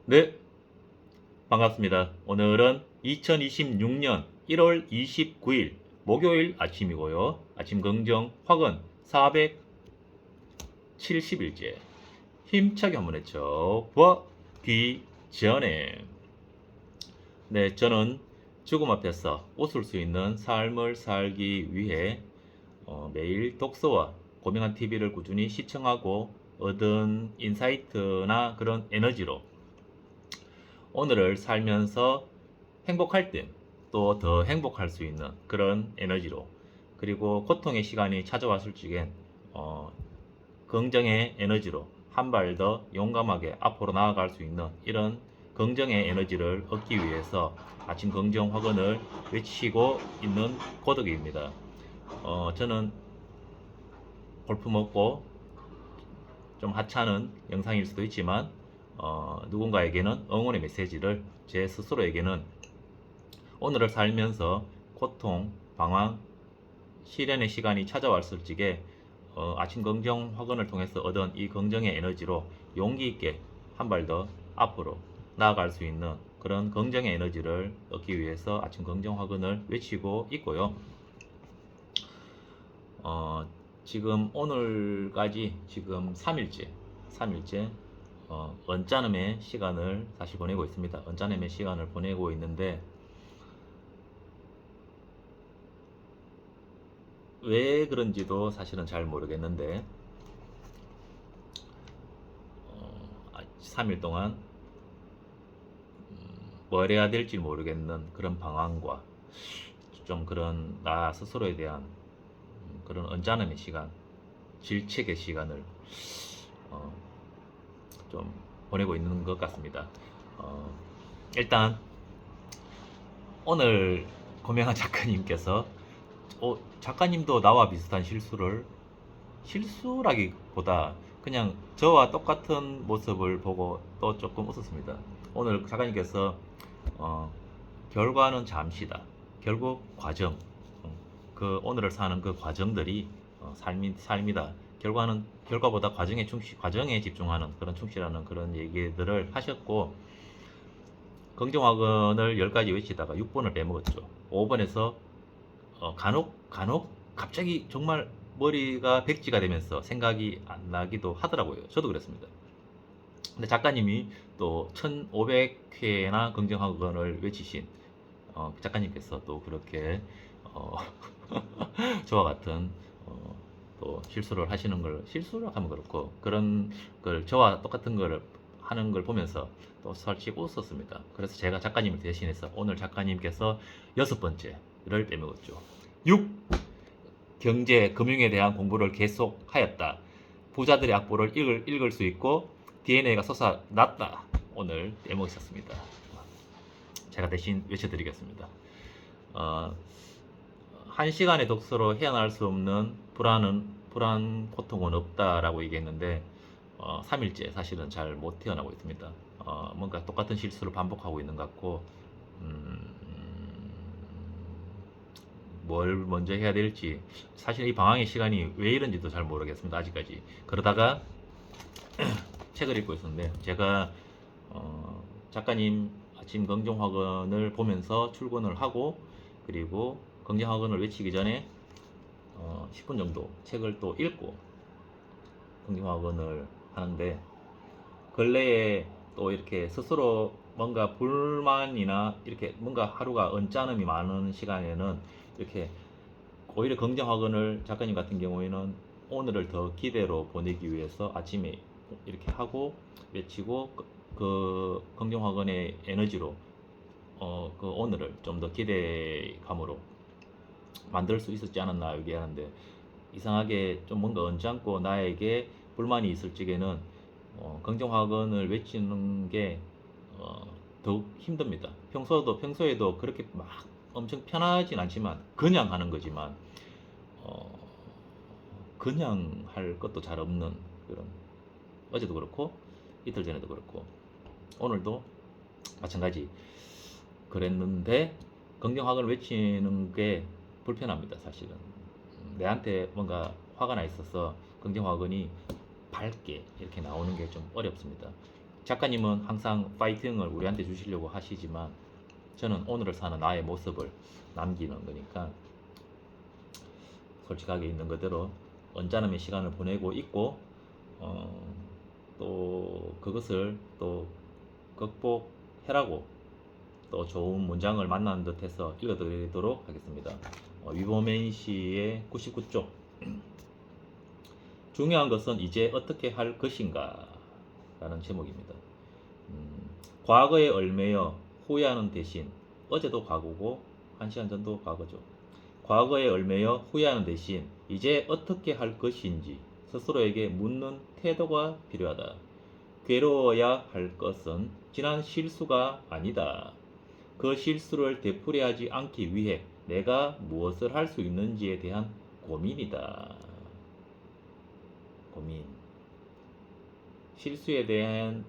네, 반갑습니다. 오늘은 2026년 1월 29일 목요일 아침이고요. 아침 긍정 확은 470일째. 힘차게 한번 외쳐보기 전에 네, 저는 죽음 앞에서 웃을 수 있는 삶을 살기 위해 매일 독서와 고명한 TV를 꾸준히 시청하고 얻은 인사이트나 그런 에너지로 오늘을 살면서 행복할 땐 또 더 행복할 수 있는 그런 에너지로, 그리고 고통의 시간이 찾아왔을 적엔 긍정의 에너지로 한 발 더 용감하게 앞으로 나아갈 수 있는 이런 긍정의 에너지를 얻기 위해서 아침 긍정 확언을 외치고 있는 고독입니다. 저는 골프 먹고 좀 하찮은 영상일 수도 있지만 누군가에게는 응원의 메시지를, 제 스스로에게는 오늘을 살면서 고통, 방황, 시련의 시간이 찾아왔을 적에 아침 긍정 확언을 통해서 얻은 이 긍정의 에너지로 용기 있게 한 발 더 앞으로 나아갈 수 있는 그런 긍정의 에너지를 얻기 위해서 아침 긍정 확언을 외치고 있고요. 지금 오늘까지 지금 3일째 언짢음의 시간을 사실 보내고 있습니다. 언짢음의 시간을 보내고 있는데 왜 그런지도 사실은 잘 모르겠는데 3일 동안 뭘 해야 될지 모르겠는 그런 방황과 좀 그런 나 스스로에 대한 그런 언짢음의 시간, 질책의 시간을 어, 좀 보내고 있는 것 같습니다. 어, 일단 오늘 고명한 작가님께서 작가님도 나와 비슷한 실수라기보다 그냥 저와 똑같은 모습을 보고 또 조금 웃었습니다. 오늘 작가님께서 어, 결과는 잠시다. 결국 과정, 그 오늘을 사는 그 과정들이 삶이다. 결과보다 과정에 집중하는 그런 충실하는 그런 얘기들을 하셨고, 긍정학원을 10가지 외치다가 6번을 빼먹었죠. 5번에서 간혹 갑자기 정말 머리가 백지가 되면서 생각이 안 나기도 하더라고요. 저도 그랬습니다. 근데 작가님이 또 1500회나 긍정학원을 외치신 작가님께서 또 그렇게 어, 저와 같은 또 실수를 하시는 걸, 실수를 하면 그렇고 그런 걸 저와 똑같은 걸 하는 걸 보면서 또 솔직히 웃었습니다. 그래서 제가 작가님을 대신해서 오늘 작가님께서 6번째를 빼먹었죠. 6. 경제, 금융에 대한 공부를 계속 하였다. 부자들의 악보를 읽을 수 있고 DNA가 솟아났다. 오늘 빼먹으셨습니다. 제가 대신 외쳐드리겠습니다. 어, 1시간의 독서로 헤어날 수 없는 불안, 고통은 없다라고 얘기했는데 3일째 사실은 잘 못 태어나고 있습니다. 뭔가 똑같은 실수를 반복하고 있는 것 같고 뭘 먼저 해야 될지, 사실 이 방황의 시간이 왜 이런지도 잘 모르겠습니다. 아직까지. 그러다가 책을 읽고 있었는데 제가 작가님 아침 긍정학원을 보면서 출근을 하고, 그리고 긍정학원을 외치기 전에 10분 정도 책을 또 읽고 긍정학원을 하는데, 근래에 또 이렇게 스스로 뭔가 불만이나 이렇게 뭔가 하루가 언짢음이 많은 시간에는 이렇게 오히려 긍정학원을, 작가님 같은 경우에는 오늘을 더 기대로 보내기 위해서 아침에 이렇게 하고 외치고 그 긍정학원의 에너지로 그 오늘을 좀 더 기대감으로 만들 수 있었지 않았나 얘기하는데, 이상하게 좀 뭔가 언짢고 나에게 불만이 있을 적에는 긍정학원을 외치는 게 더욱 힘듭니다. 평소에도 그렇게 막 엄청 편하진 않지만 그냥 하는 거지만 어, 그냥 할 것도 잘 없는 그런, 어제도 그렇고 이틀 전에도 그렇고 오늘도 마찬가지 그랬는데, 긍정학을 외치는 게 불편합니다. 사실은 내한테 뭔가 화가 나 있어서 긍정학원이 밝게 이렇게 나오는 게 좀 어렵습니다. 작가님은 항상 파이팅을 우리한테 주시려고 하시지만 저는 오늘을 사는 나의 모습을 남기는 거니까 솔직하게 있는 그대로 언짢음의 시간을 보내고 있고 또 그것을 또 극복해라고 또 좋은 문장을 만나는 듯해서 읽어드리도록 하겠습니다. 위버맨 씨의 99쪽. 중요한 것은 이제 어떻게 할 것인가 라는 제목입니다. 과거에 얽매여 후회하는 대신, 어제도 과거고 1시간 전도 과거죠. 과거에 얽매여 후회하는 대신 이제 어떻게 할 것인지 스스로에게 묻는 태도가 필요하다. 괴로워야 할 것은 지난 실수가 아니다. 그 실수를 되풀이하지 않기 위해 내가 무엇을 할 수 있는지에 대한 고민이다. 고민. 실수에 대한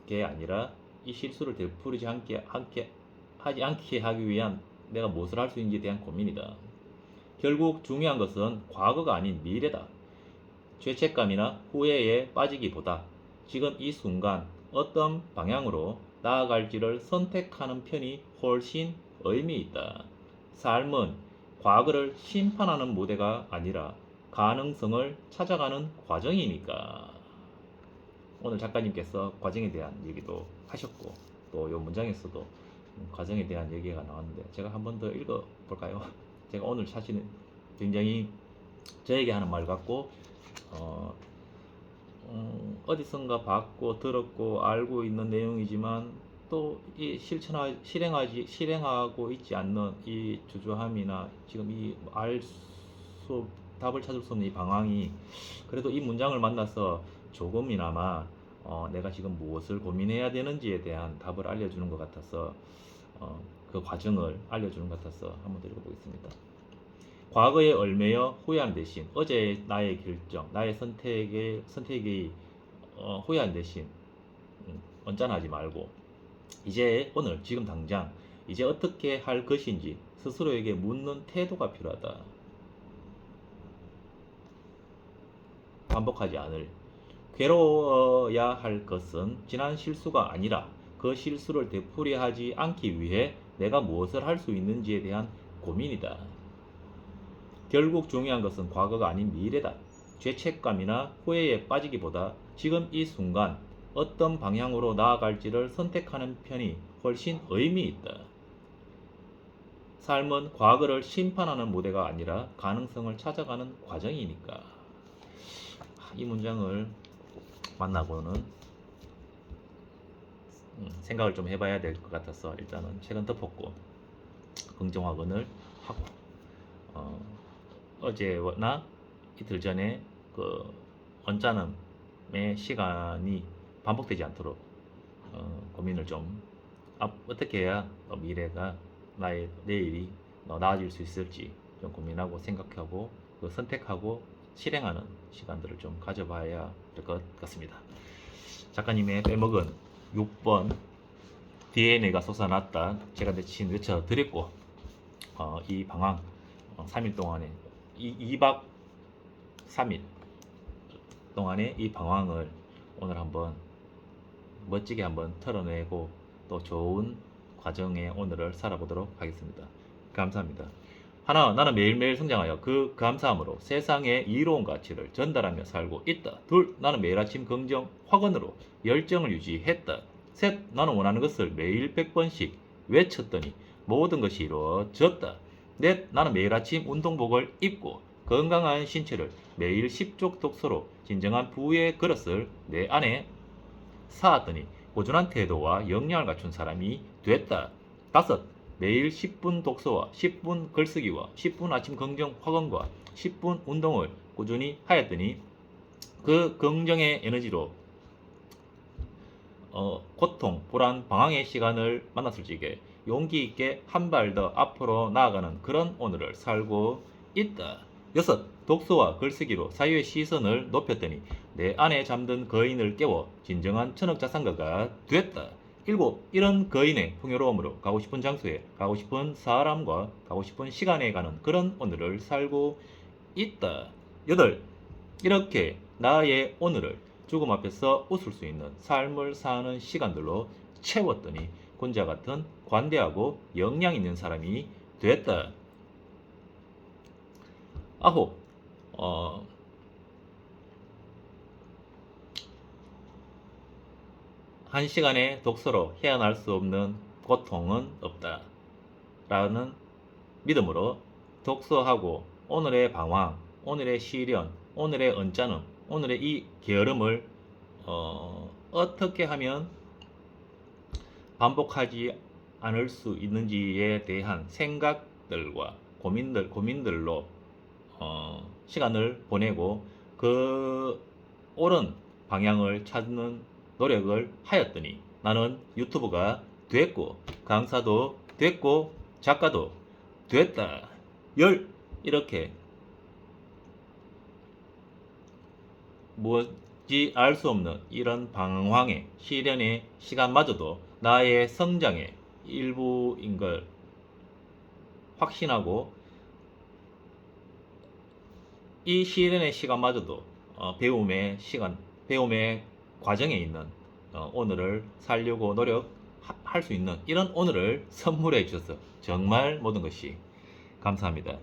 게 아니라 이 실수를 되풀이지 하지 않게 하기 위한 내가 무엇을 할 수 있는지에 대한 고민이다. 결국 중요한 것은 과거가 아닌 미래다. 죄책감이나 후회에 빠지기보다 지금 이 순간 어떤 방향으로 나아갈지를 선택하는 편이 훨씬 의미 있다. 삶은 과거를 심판하는 무대가 아니라 가능성을 찾아가는 과정이니까. 오늘 작가님께서 과정에 대한 얘기도 하셨고 또 이 문장에서도 과정에 대한 얘기가 나왔는데 제가 한 번 더 읽어볼까요? 제가 오늘 사실은 굉장히 저에게 하는 말 같고 어디선가 봤고 들었고 알고 있는 내용이지만 또 이 실행하고 있지 않는 이 주저함이나 지금 이 답을 찾을 수 없는 이 방황이 그래도 이 문장을 만나서 조금이나마 내가 지금 무엇을 고민해야 되는지에 대한 답을 알려주는 것 같아서 그 과정을 알려주는 것 같아서 한번 더 읽어보겠습니다. 과거에 얽매여 후회한 대신 어제의 나의 결정, 나의 선택이 후회한 대신 언짢아하지 말고 이제 오늘 지금 당장 이제 어떻게 할 것인지 스스로에게 묻는 태도가 필요하다. 반복하지 않을. 괴로워야 할 것은 지난 실수가 아니라 그 실수를 되풀이하지 않기 위해 내가 무엇을 할 수 있는지에 대한 고민이다. 결국 중요한 것은 과거가 아닌 미래다. 죄책감이나 후회에 빠지기보다 지금 이 순간 어떤 방향으로 나아갈지를 선택하는 편이 훨씬 의미 있다. 삶은 과거를 심판하는 무대가 아니라 가능성을 찾아가는 과정이니까. 이 문장을 만나고는 생각을 좀 해봐야 될 것 같아서 일단은 책은 덮었고 긍정확언을 하고 어제나 이틀 전에 그 언짢음의 시간이 반복되지 않도록 고민을 좀 어떻게 해야 미래가 나의 내일이 나아질 수 있을지 좀 고민하고 생각하고 그 선택하고 실행하는 시간들을 좀 가져봐야 될 것 같습니다. 작가님의 빼먹은 6번 DNA가 솟아났다. 제가 대신 외쳐드렸고 이 방황 3일 동안에 2박 3일 동안의 이 방황을 오늘 한번 멋지게 한번 털어내고 또 좋은 과정의 오늘을 살아보도록 하겠습니다. 감사합니다. 하나, 나는 매일매일 성장하여 그 감사함으로 세상의 이로운 가치를 전달하며 살고 있다. 둘, 나는 매일 아침 긍정 확언으로 열정을 유지했다. 셋, 나는 원하는 것을 매일 100번씩 외쳤더니 모든 것이 이루어졌다. 넷, 나는 매일 아침 운동복을 입고 건강한 신체를 매일 10쪽 독서로 진정한 부의 그릇을 내 안에 쌓았더니 꾸준한 태도와 역량을 갖춘 사람이 됐다. 다섯, 매일 10분 독서와 10분 글쓰기와 10분 아침 긍정 확언과 10분 운동을 꾸준히 하였더니 그 긍정의 에너지로 고통, 불안, 방황의 시간을 만났을 적에 용기 있게 한 발 더 앞으로 나아가는 그런 오늘을 살고 있다. 여섯, 독서와 글쓰기로 사회의 시선을 높였더니 내 안에 잠든 거인을 깨워 진정한 천억자산가가 됐다. 일곱, 이런 거인의 풍요로움으로 가고 싶은 장소에 가고 싶은 사람과 가고 싶은 시간에 가는 그런 오늘을 살고 있다. 여덟, 이렇게 나의 오늘을 죽음 앞에서 웃을 수 있는 삶을 사는 시간들로 채웠더니 군자 같은 관대하고 역량 있는 사람이 됐다. 아홉, 어, 한 시간의 독서로 헤어날 수 없는 고통은 없다. 라는 믿음으로 독서하고 오늘의 방황, 오늘의 시련, 오늘의 언짢음, 오늘의 이 게으름을 어떻게 하면 반복하지 않을 수 있는지에 대한 생각들과 고민들로 시간을 보내고 그 옳은 방향을 찾는 노력을 하였더니 나는 유튜브가 됐고 강사도 됐고 작가도 됐다. 이렇게 무엇이 알 수 없는 이런 방황의 시련의 시간마저도 나의 성장의 일부인 걸 확신하고 이 시련의 시간마저도 배움의 시간, 배움의 과정에 있는 오늘을 살려고 노력할 수 있는 이런 오늘을 선물해 주셔서 정말 모든 것이 감사합니다.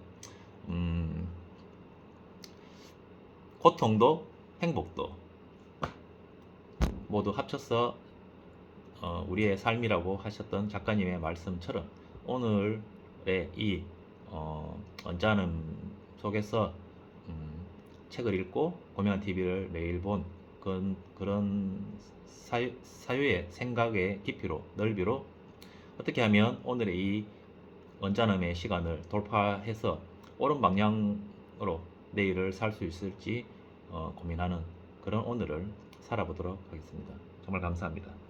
고통도 행복도 모두 합쳐서 우리의 삶이라고 하셨던 작가님의 말씀처럼 오늘의 이 언짢음 속에서 책을 읽고 고명한 TV를 매일 본 그런 사유의 생각의 깊이로 넓이로 어떻게 하면 오늘의 이 언짢음의 시간을 돌파해서 옳은 방향으로 내일을 살 수 있을지 고민하는 그런 오늘을 살아보도록 하겠습니다. 정말 감사합니다.